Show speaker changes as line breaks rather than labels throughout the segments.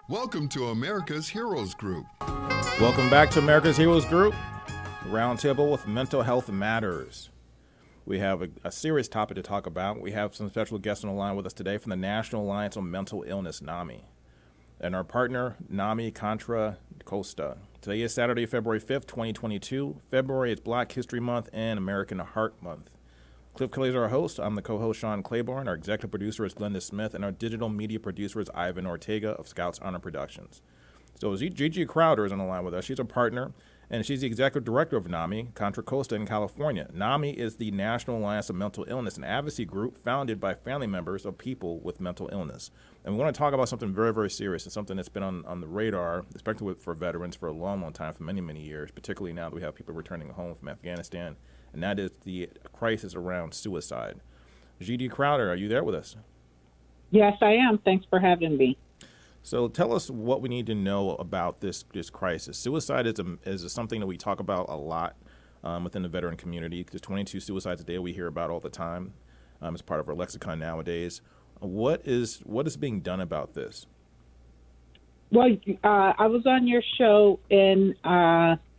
Welcome to America's Heroes Group.
Welcome back to America's Heroes Group, Roundtable with Mental Health Matters. We have a serious topic to talk about. We have some special guests on the line with us today from the National Alliance on Mental Illness, NAMI, and our partner, NAMI, Contra, Costa. Today is Saturday, February 5th, 2022. February is Black History Month and American Heart Month. Cliff Kelly is our host. I'm the co-host, Sean Claiborne. Our executive producer is Glenda Smith, and our digital media producer is Ivan Ortega of Scouts Honor Productions. So Gigi Crowder is on the line with us. She's a partner, and she's the executive director of NAMI, Contra Costa in California. NAMI is the National Alliance of Mental Illness, an advocacy group founded by family members of people with mental illness. And we want to talk about something very, very serious and something that's been on the radar, especially for veterans for a long, long time, for many, many years, particularly now that we have people returning home from Afghanistan, and that is the crisis around suicide. Gigi Crowder, are you there with us?
Yes, I am. Thanks for having me.
So tell us what we need to know about this crisis. Suicide is something that we talk about a lot within the veteran community. There's 22 suicides a day we hear about all the time. It's part of our lexicon nowadays. What is being done about this?
Well, I was on your show in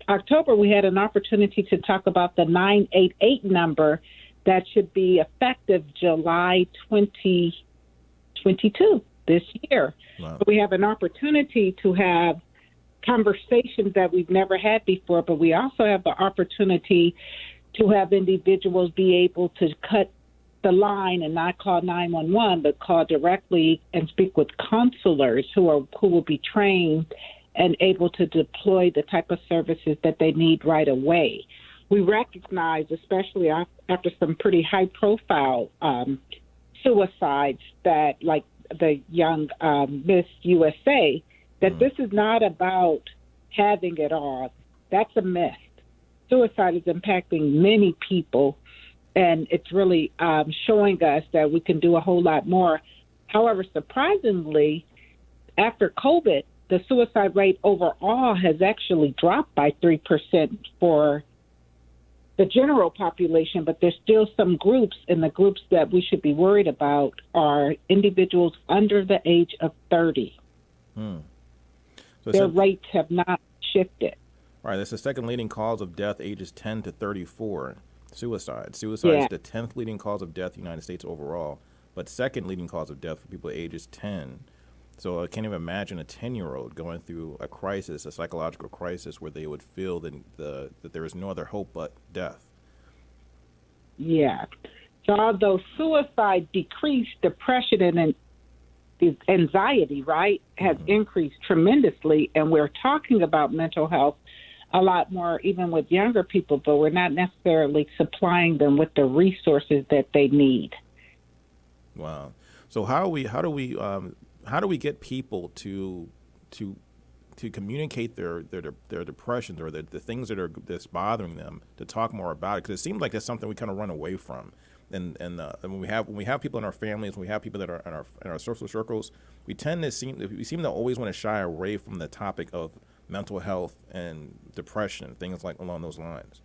October. We had an opportunity to talk about the 988 number that should be effective July 2022 this year. Wow. We have an opportunity to have conversations that we've never had before, but we also have the opportunity to have individuals be able to cut the line and not call 911, but call directly and speak with counselors who will be trained and able to deploy the type of services that they need right away. We recognize, especially after some pretty high-profile suicides that, like the young Miss USA, that this is not about having it all. That's a myth. Suicide is impacting many people, and it's really showing us that we can do a whole lot more. However, surprisingly, after COVID, the suicide rate overall has actually dropped by 3% for the general population, but there's still some groups, and the groups that we should be worried about are individuals under the age of 30. So their rates have not shifted.
All right, that's the second leading cause of death, ages 10 to 34, suicide. Suicide is the 10th leading cause of death in the United States overall, but second leading cause of death for people ages 10. So I can't even imagine a 10-year-old going through a crisis, a psychological crisis, where they would feel that there is no other hope but death.
Yeah. So although suicide decreased, depression and anxiety, right, has increased tremendously, and we're talking about mental health a lot more even with younger people, but we're not necessarily supplying them with the resources that they need.
Wow. So how do we get people to communicate their depressions or the things that's bothering them, to talk more about it? Because it seems like that's something we kind of run away from. And when we have people in our families, when we have people that are in our social circles, we seem to always want to shy away from the topic of mental health and depression, things like along those lines.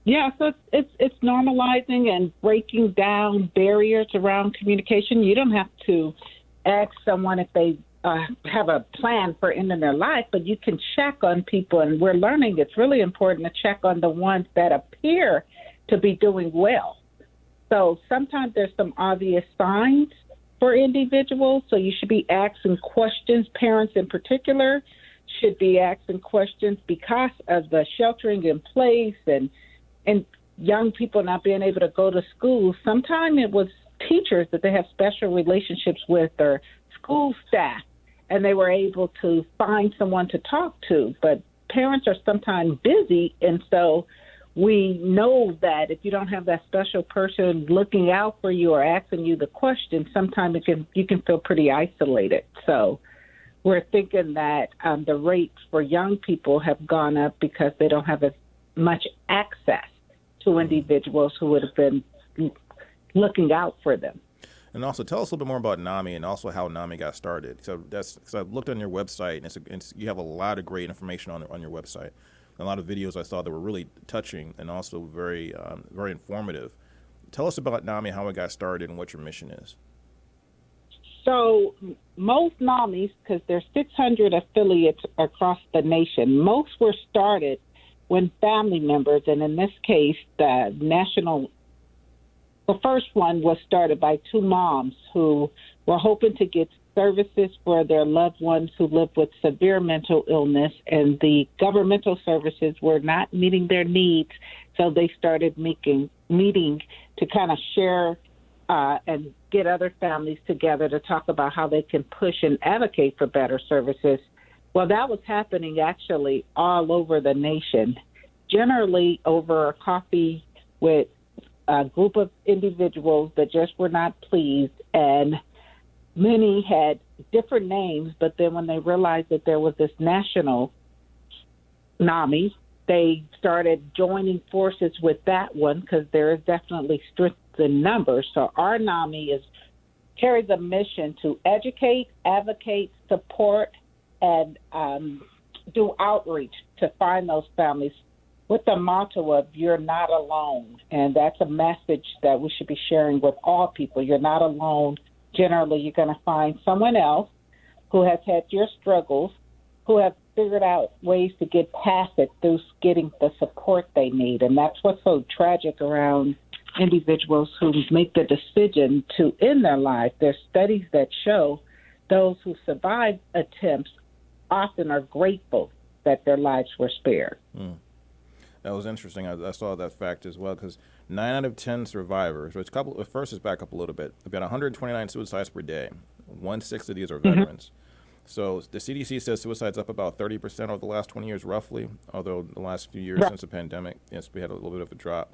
Yeah, so it's normalizing and breaking down barriers around communication. You don't have to ask someone if they have a plan for ending their life, but you can check on people, and we're learning it's really important to check on the ones that appear to be doing well. So sometimes there's some obvious signs for individuals, so you should be asking questions. Parents in particular should be asking questions because of the sheltering in place and young people not being able to go to school. Sometimes it was teachers that they have special relationships with, or school staff, and they were able to find someone to talk to. But parents are sometimes busy, and so we know that if you don't have that special person looking out for you or asking you the question, sometimes you can feel pretty isolated. So we're thinking that the rates for young people have gone up because they don't have as much access to individuals who would have been looking out for them.
And also tell us a little bit more about NAMI and also how NAMI got started. So because I've looked on your website, and you have a lot of great information on your website. A lot of videos I saw that were really touching and also very informative. Tell us about NAMI, how it got started, and what your mission is.
So most NAMIs, because there's 600 affiliates across the nation, most were started when family members, and in this case, the first one was started by two moms who were hoping to get services for their loved ones who lived with severe mental illness, and the governmental services were not meeting their needs, so they started meeting to kind of share and get other families together to talk about how they can push and advocate for better services. Well, that was happening actually all over the nation, generally over a coffee with a group of individuals that just were not pleased, and many had different names, but then when they realized that there was this national NAMI, they started joining forces with that one because there is definitely strength in numbers. So our NAMI carries a mission to educate, advocate, support, and do outreach to find those families with the motto of "you're not alone." And that's a message that we should be sharing with all people. You're not alone. Generally, you're going to find someone else who has had your struggles, who have figured out ways to get past it through getting the support they need. And that's what's so tragic around individuals who make the decision to end their life. There's studies that show those who survive attempts often are grateful that their lives were spared.
That was interesting. I saw that fact as well, because 9 out of 10 survivors, which first is back up a little bit, about 129 suicides per day. 1/6 of these are veterans. So the CDC says suicide's up about 30% over the last 20 years, roughly, although the last few years since the pandemic, yes, we had a little bit of a drop.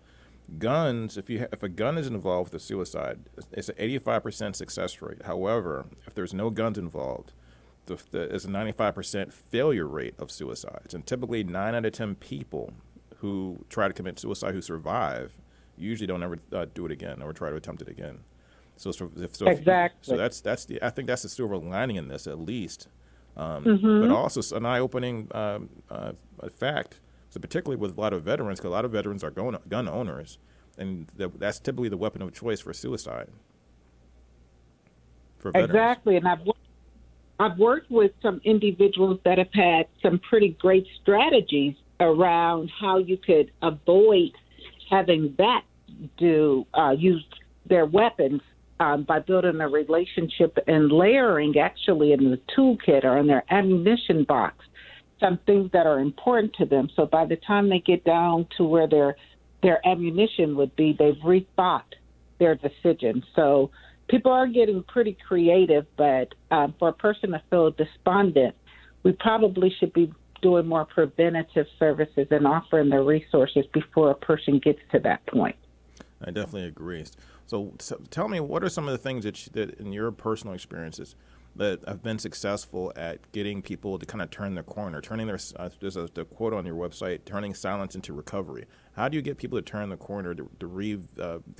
Guns, if a gun is involved with a suicide, it's an 85% success rate. However, if there's no guns involved, there's a 95% failure rate of suicides. And typically 9 out of 10 people who try to commit suicide who survive usually don't ever do it again or try to attempt it again. So
Exactly.
So I think that's the silver lining in this, at least. But also an eye-opening fact, so particularly with a lot of veterans, because a lot of veterans are gun owners, and that's typically the weapon of choice for suicide. For veterans.
Exactly, and I've worked with some individuals that have had some pretty great strategies around how you could avoid having that use their weapons by building a relationship and layering actually in the toolkit or in their ammunition box some things that are important to them. So by the time they get down to where their ammunition would be, they've rethought their decision. So people are getting pretty creative, but for a person to feel despondent, we probably should be doing more preventative services and offering the resources before a person gets to that point.
I definitely agree. So tell me, what are some of the things that in your personal experiences that have been successful at getting people to kind of turn their corner, turning there's the quote on your website, turning silence into recovery. How do you get people to turn the corner to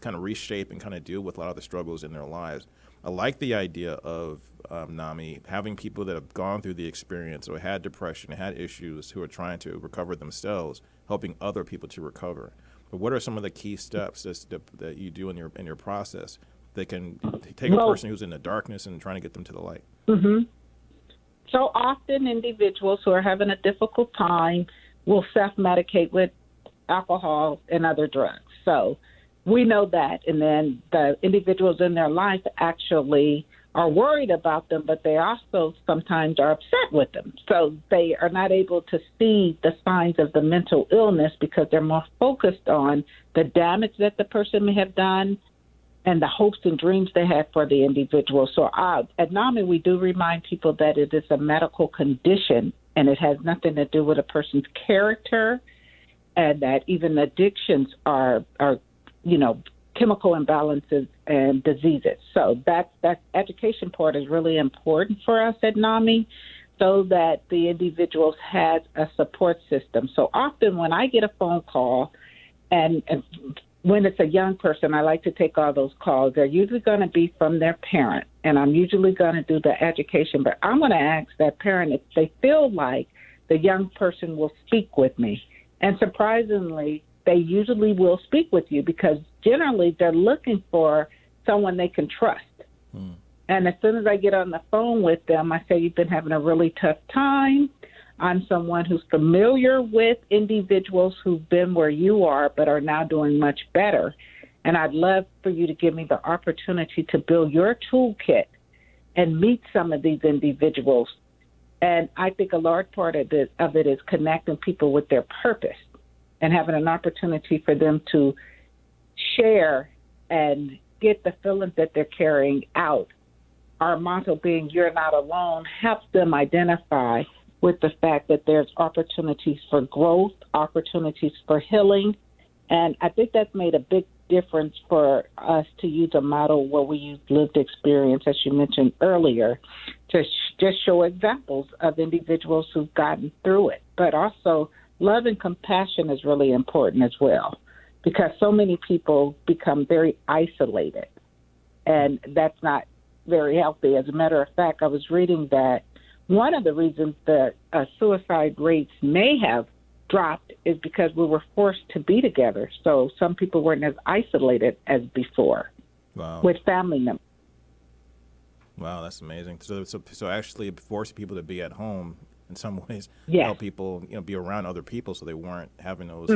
kind of reshape and kind of deal with a lot of the struggles in their lives? I like the idea of NAMI, having people that have gone through the experience or had depression, had issues, who are trying to recover themselves, helping other people to recover. But what are some of the key steps that you do in your process that can take a person who's in the darkness and trying to get them to the light?
So often individuals who are having a difficult time will self-medicate with alcohol and other drugs. So we know that. And then the individuals in their life actually are worried about them, but they also sometimes are upset with them. So they are not able to see the signs of the mental illness because they're more focused on the damage that the person may have done and the hopes and dreams they had for the individual. So at NAMI, we do remind people that it is a medical condition and it has nothing to do with a person's character, and that even addictions are chemical imbalances and diseases. So that education part is really important for us at NAMI, so that the individuals has a support system. So often when I get a phone call, and when it's a young person, I like to take all those calls. They're usually going to be from their parent, and I'm usually going to do the education. But I'm going to ask that parent if they feel like the young person will speak with me. And surprisingly, they usually will speak with you because generally they're looking for someone they can trust. And as soon as I get on the phone with them, I say, you've been having a really tough time. I'm someone who's familiar with individuals who've been where you are but are now doing much better. And I'd love for you to give me the opportunity to build your toolkit and meet some of these individuals. And I think a large part of it is connecting people with their purpose and having an opportunity for them to share and get the feelings that they're carrying out. Our motto being, you're not alone, helps them identify with the fact that there's opportunities for growth, opportunities for healing. And I think that's made a big difference for us to use a model where we use lived experience, as you mentioned earlier, to just show examples of individuals who've gotten through it. But also, love and compassion is really important as well, because so many people become very isolated, and that's not very healthy. As a matter of fact, I was reading that one of the reasons that suicide rates may have dropped is because we were forced to be together. So some people weren't as isolated as before.
Wow.
With family members.
Wow, that's amazing. So actually forcing people to be at home in some ways,
yes.
help people, be around other people so they weren't having those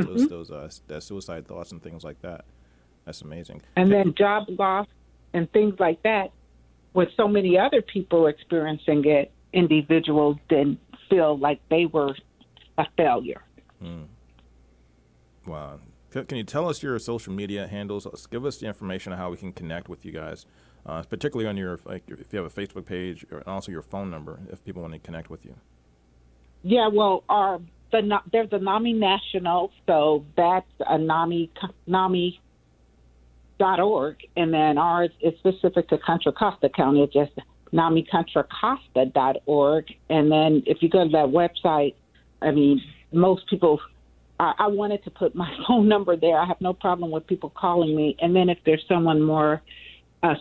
that suicide thoughts and things like that. That's amazing.
And then job loss and things like that, with so many other people experiencing it, individuals didn't feel like they were a failure.
Wow. Can you tell us your social media handles? Give us the information on how we can connect with you guys, particularly on your, if you have a Facebook page, and also your phone number if people want to connect with you.
Yeah, well, there's a NAMI National, so that's a NAMI.org, and then ours is specific to Contra Costa County. It's just NAMIContraCosta.org, and then if you go to that website, I mean, most people, I wanted to put my phone number there. I have no problem with people calling me, and then if there's someone more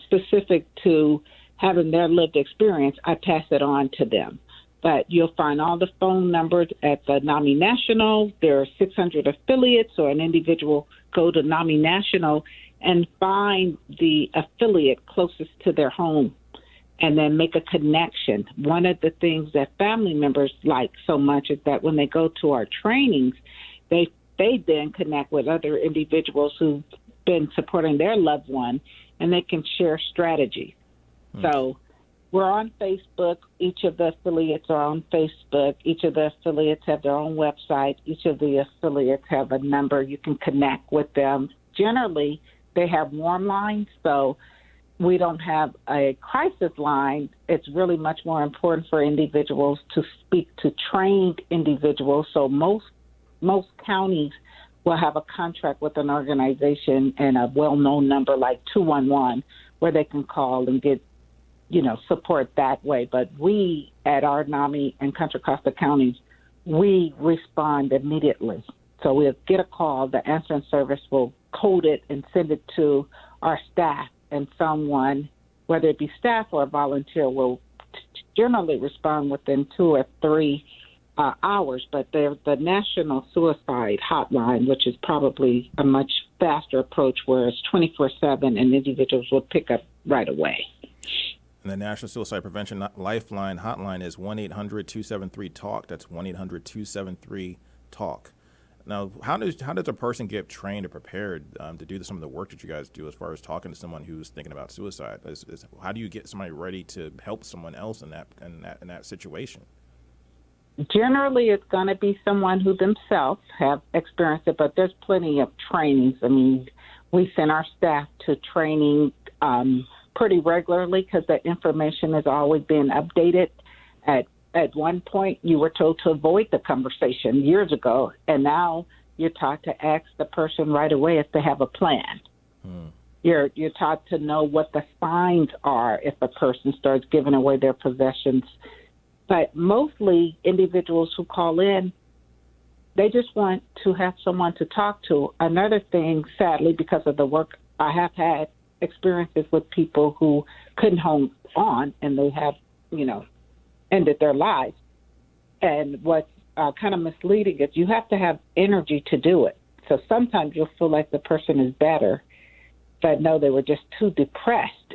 specific to having their lived experience, I pass it on to them. But you'll find all the phone numbers at the NAMI National. There are 600 affiliates, or an individual go to NAMI National and find the affiliate closest to their home and then make a connection. One of the things that family members like so much is that when they go to our trainings, they then connect with other individuals who've been supporting their loved one, and they can share strategies. So we're on Facebook. Each of the affiliates are on Facebook. Each of the affiliates have their own website. Each of the affiliates have a number. You can connect with them. Generally, they have warm lines, so we don't have a crisis line. It's really much more important for individuals to speak to trained individuals. So most counties will have a contract with an organization and a well-known number like 211 where they can call and get support that way. But we at our NAMI and Contra Costa counties, we respond immediately. So we'll get a call, the answering service will code it and send it to our staff, and someone, whether it be staff or a volunteer, will generally respond within 2 or 3 hours. But there's the National Suicide Hotline, which is probably a much faster approach where it's 24/7 and individuals will pick up right away.
And the National Suicide Prevention Lifeline Hotline is 1-800-273-TALK. That's 1-800-273-TALK. Now, how does a person get trained or prepared to do some of the work that you guys do as far as talking to someone who's thinking about suicide? How do you get somebody ready to help someone else in that situation?
Generally, it's going to be someone who themselves have experienced it, but there's plenty of trainings. I mean, we send our staff to training pretty regularly because the information is always being updated. At one point, you were told to avoid the conversation years ago, and now you're taught to ask the person right away if they have a plan. You're taught to know what the signs are if a person starts giving away their possessions. But mostly individuals who call in, they just want to have someone to talk to. Another thing, sadly, because of the work, I have had experiences with people who couldn't hold on, and they have, ended their lives. And what's kind of misleading is you have to have energy to do it. So sometimes you'll feel like the person is better, but no, they were just too depressed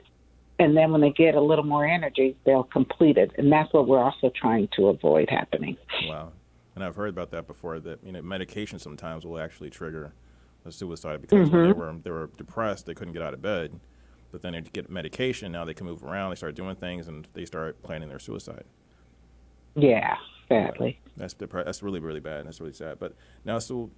and then when they get a little more energy, they'll complete it. And that's what we're also trying to avoid happening.
Wow. And I've heard about that before, that medication sometimes will actually trigger a suicide, because when they were depressed, they couldn't get out of bed. But then they get medication, now they can move around, they start doing things, and they start planning their suicide.
Yeah, sadly.
That's really, really bad. That's really sad. But now, so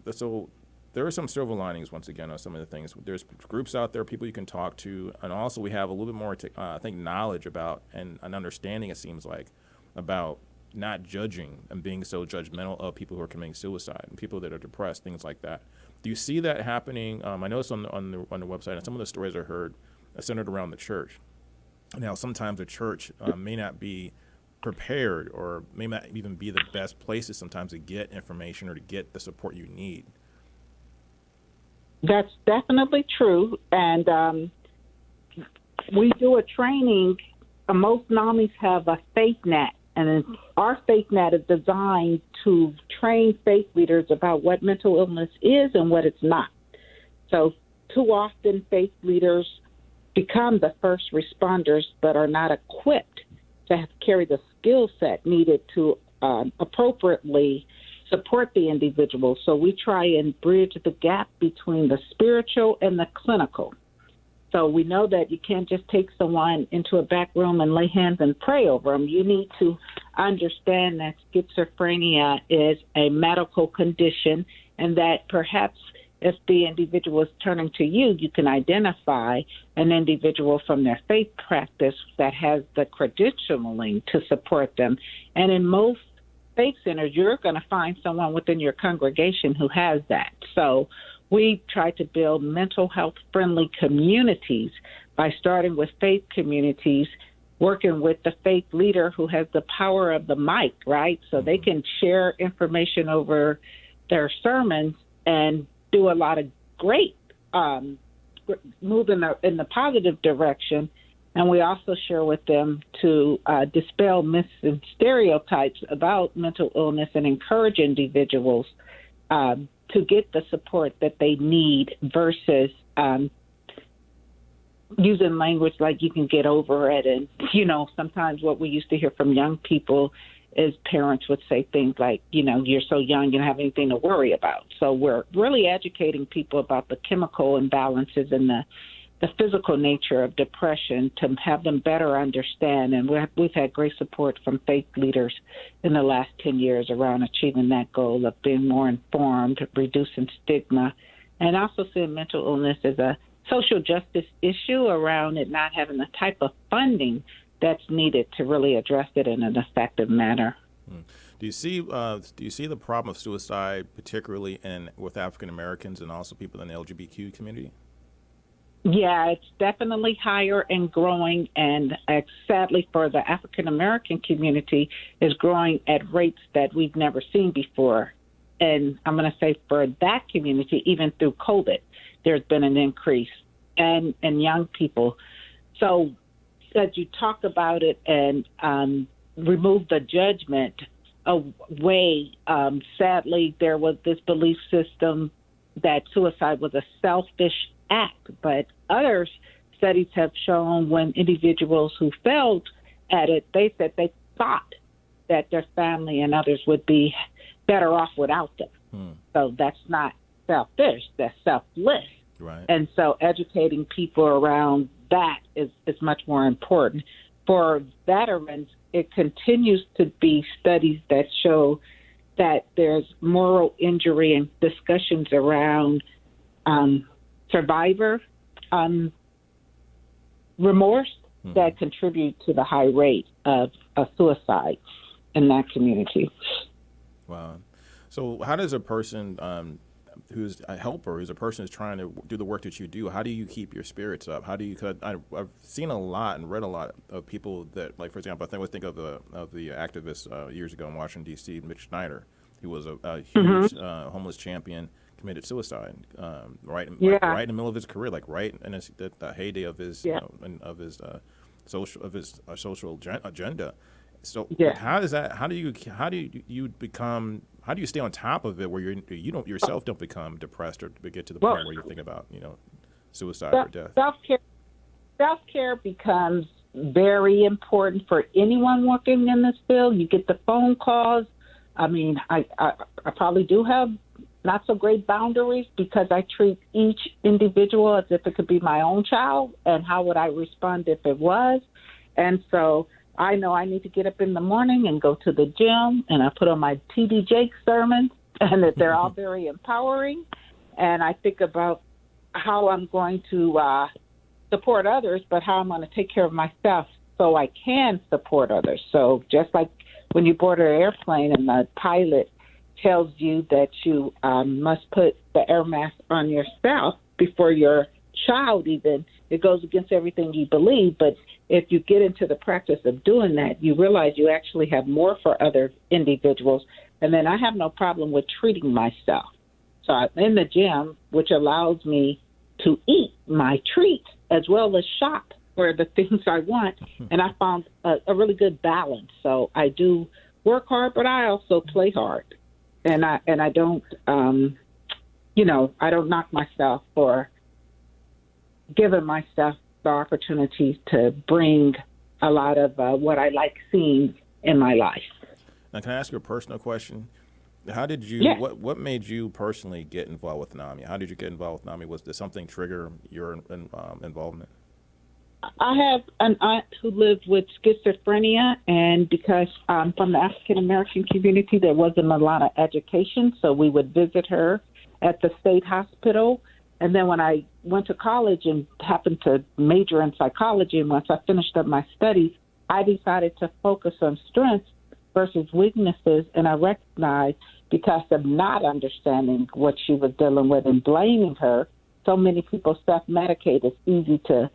there are some silver linings, once again, on some of the things. There's groups out there, people you can talk to, and also we have a little bit more, I think, knowledge about and an understanding, it seems like, about not judging and being so judgmental of people who are committing suicide and people that are depressed, things like that. Do you see that happening? I noticed on the website, and some of the stories I heard are centered around the church. Now, sometimes the church may not be prepared, or may not even be the best places sometimes to get information or to get the support you need.
That's definitely true. And we do a training. Most NAMIs have a faith net, and our faith net is designed to train faith leaders about what mental illness is and what it's not. So too often faith leaders become the first responders but are not equipped to carry the skill set needed to appropriately support the individual. So we try and bridge the gap between the spiritual and the clinical. So we know that you can't just take someone into a back room and lay hands and pray over them. You need to understand that schizophrenia is a medical condition, and that perhaps if the individual is turning to you, you can identify an individual from their faith practice that has the credentialing to support them. And in most faith centers, you're going to find someone within your congregation who has that. So we try to build mental health friendly communities by starting with faith communities, working with the faith leader who has the power of the mic, right? So they can share information over their sermons and do a lot of great move in the positive direction. And we also share with them to dispel myths and stereotypes about mental illness and encourage individuals to get the support that they need versus using language like you can get over it. And, sometimes what we used to hear from young people is parents would say things like, you're so young, you don't have anything to worry about. So we're really educating people about the chemical imbalances and the physical nature of depression to have them better understand. And we've had great support from faith leaders in the last 10 years around achieving that goal of being more informed, reducing stigma, and also seeing mental illness as a social justice issue around it not having the type of funding that's needed to really address it in an effective manner.
Do you see the problem of suicide, particularly with African Americans and also people in the LGBTQ community?
Yeah, it's definitely higher and growing, and sadly for the African American community, is growing at rates that we've never seen before. And I'm going to say for that community, even through COVID, there's been an increase in young people. So as you talk about it and remove the judgment away, sadly, there was this belief system that suicide was a selfish act. But other studies have shown when individuals who failed at it, they said they thought that their family and others would be better off without them. So that's not selfish, that's selfless.
Right.
And so educating people around that is much more important. For veterans, it continues to be studies that show that there's moral injury and discussions around survivor remorse that contribute to the high rate of suicide in that community. Wow.
So how does a person who's a helper, who's a person who's trying to do the work that you do, how do you keep your spirits up? How do you? Cause I've seen a lot and read a lot of people that, like, for example, I think of the activist years ago in Washington, D.C., Mitch Snyder. He was a huge homeless champion, committed suicide right in the middle of his career, like right in the heyday of his social agenda. So how do you stay on top of it where you don't yourself don't become depressed or get to the point where you think about suicide or death?
self-care becomes very important for anyone working in this field. You get the phone calls. I mean, I probably do have not so great boundaries because I treat each individual as if it could be my own child, and how would I respond if it was? And so I know I need to get up in the morning and go to the gym, and I put on my TD Jakes sermons, and that they're all very empowering. And I think about how I'm going to support others, but how I'm going to take care of myself so I can support others. So just like when you board an airplane and the pilot tells you that you must put the air mask on yourself before your child even, it goes against everything you believe. But if you get into the practice of doing that, you realize you actually have more for other individuals. And then I have no problem with treating myself. So I'm in the gym, which allows me to eat my treats as well as shop for the things I want. And I found a really good balance. So I do work hard, but I also play hard. And I don't, I don't knock myself for giving myself the opportunity to bring a lot of what I like seeing in my life.
Now, can I ask you a personal question? How did you,
Yeah.
what made you personally get involved with NAMI? How did you get involved with NAMI? Did something trigger your involvement?
I have an aunt who lived with schizophrenia, and because I'm from the African-American community, there wasn't a lot of education, so we would visit her at the state hospital. And then when I went to college and happened to major in psychology, and once I finished up my studies, I decided to focus on strengths versus weaknesses, and I recognized because of not understanding what she was dealing with and blaming her, so many people self-medicate. It's easy to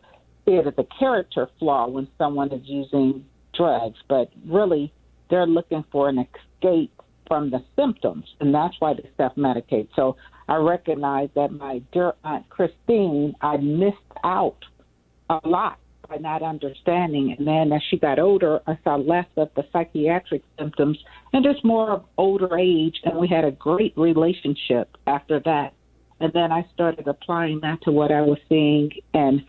see it as a character flaw when someone is using drugs, but really they're looking for an escape from the symptoms, and that's why they self-medicate. So I recognize that my dear Aunt Christine, I missed out a lot by not understanding. And then as she got older, I saw less of the psychiatric symptoms and just more of older age, and we had a great relationship after that. And then I started applying that to what I was seeing and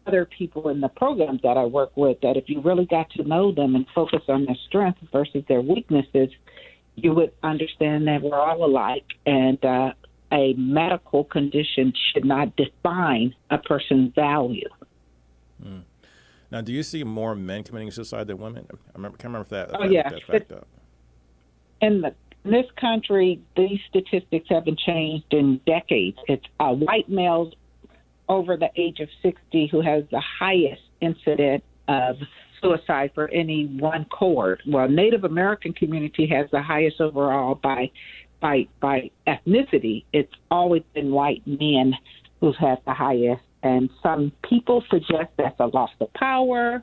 other people in the programs that I work with, that if you really got to know them and focus on their strengths versus their weaknesses, you would understand that we're all alike, and a medical condition should not define a person's value.
Mm. Now, do you see more men committing suicide than women? I can't remember if that.
That fact up. In this country, these statistics haven't changed in decades. It's white males over the age of 60 who has the highest incident of suicide for any one cohort. Well, Native American community has the highest overall by ethnicity. It's always been white men who've had the highest. And some people suggest that's a loss of power,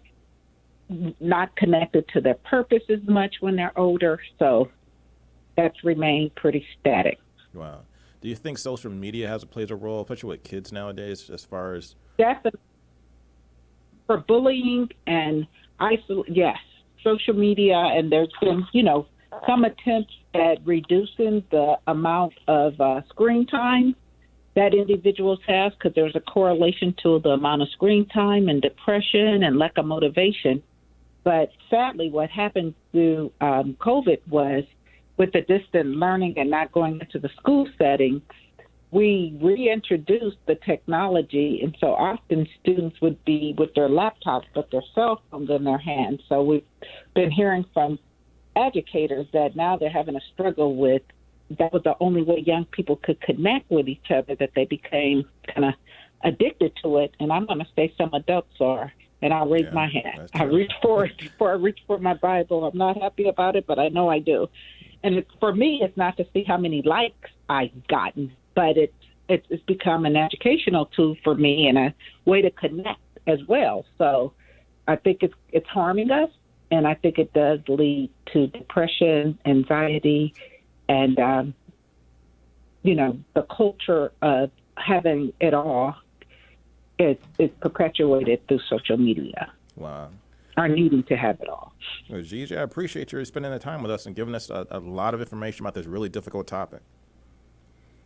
not connected to their purpose as much when they're older. So that's remained pretty static.
Wow. Do you think social media plays a role, especially with kids nowadays, as far as?
Definitely. For bullying and yes, social media, and there's been, some attempts at reducing the amount of screen time that individuals have, because there's a correlation to the amount of screen time and depression and lack of motivation. But sadly, what happened through COVID was, with the distant learning and not going into the school setting, we reintroduced the technology, and so often students would be with their laptops but their cell phones in their hands. So we've been hearing from educators that now they're having a struggle with, that was the only way young people could connect with each other, that they became kind of addicted to it. And I'm going to say some adults are, and I'll raise my hand. I reach for it before I reach for my Bible. I'm not happy about it, but I know I do. And for me, it's not to see how many likes I've gotten, but it's become an educational tool for me and a way to connect as well. So I think it's harming us, and I think it does lead to depression, anxiety, and, the culture of having it all is perpetuated through social media.
Wow.
Are needing to have it all.
Well, Gigi, I appreciate you spending the time with us and giving us a lot of information about this really difficult topic.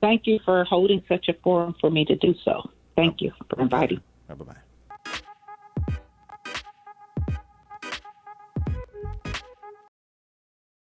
Thank you for holding such a forum for me to do so. Thank you for inviting.
Bye-bye.